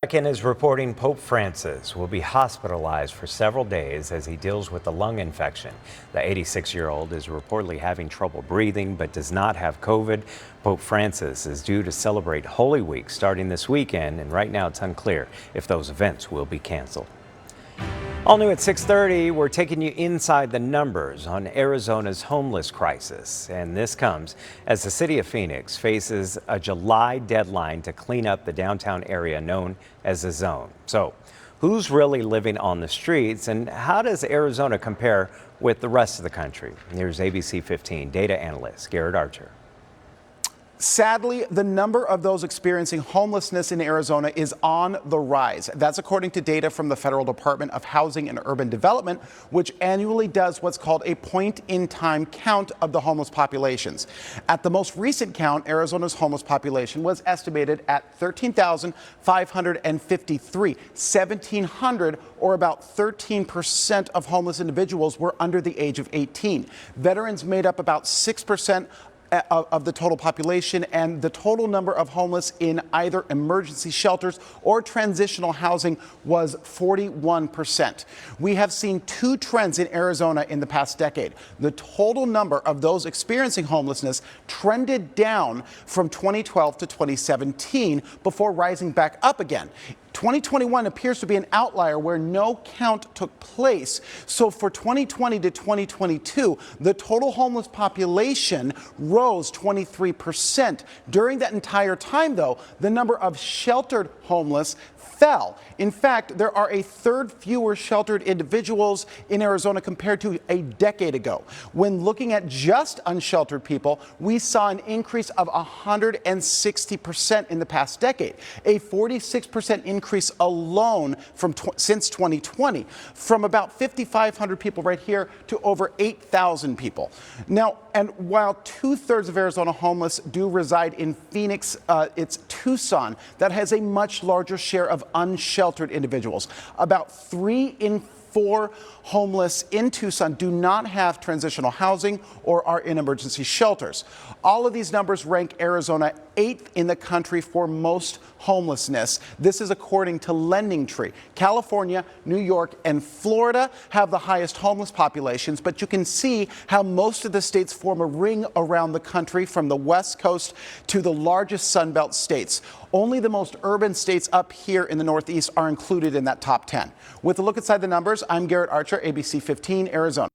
Vatican is reporting Pope Francis will be hospitalized for several days as he deals with a lung infection. The 86-year-old is reportedly having trouble breathing but does not have COVID. Pope Francis is due to celebrate Holy Week starting this weekend, and right now it's unclear if those events will be canceled. All new at 6:30, we're taking you inside the numbers on Arizona's homeless crisis. And this comes as the city of Phoenix faces a July deadline to clean up the downtown area known as the zone. So who's really living on the streets, and how does Arizona compare with the rest of the country? Here's ABC15 data analyst Garrett Archer. Sadly, the number of those experiencing homelessness in Arizona is on the rise. That's according to data from the Federal Department of Housing and Urban Development, which annually does what's called a point-in-time count of the homeless populations. At the most recent count, Arizona's homeless population was estimated at 13,553. 1,700, or about 13% of homeless individuals, were under the age of 18. Veterans made up about 6% of the total population, and the total number of homeless in either emergency shelters or transitional housing was 41%. We have seen two trends in Arizona in the past decade. The total number of those experiencing homelessness trended down from 2012 to 2017 before rising back up again. 2021 appears to be an outlier where no count took place. So for 2020 to 2022, the total homeless population rose 23%. During that entire time, though, the number of sheltered homeless fell. In fact, there are a third fewer sheltered individuals in Arizona compared to a decade ago. When looking at just unsheltered people, we saw an increase of 160% in the past decade, a 46% increase alone since 2020, from about 5,500 people right here to over 8,000 people. Now, and while 2/3 of Arizona homeless do reside in Phoenix, it's Tucson that has a much larger share of unsheltered individuals. About 3 in 4 homeless in Tucson do not have transitional housing or are in emergency shelters. All of these numbers rank Arizona 8th in the country for most homelessness. This is according to LendingTree. California, New York, and Florida have the highest homeless populations, but you can see how most of the states form a ring around the country from the West Coast to the largest Sunbelt states. Only the most urban states up here in the Northeast are included in that top 10. With a look inside the numbers, I'm Garrett Archer, ABC15 Arizona.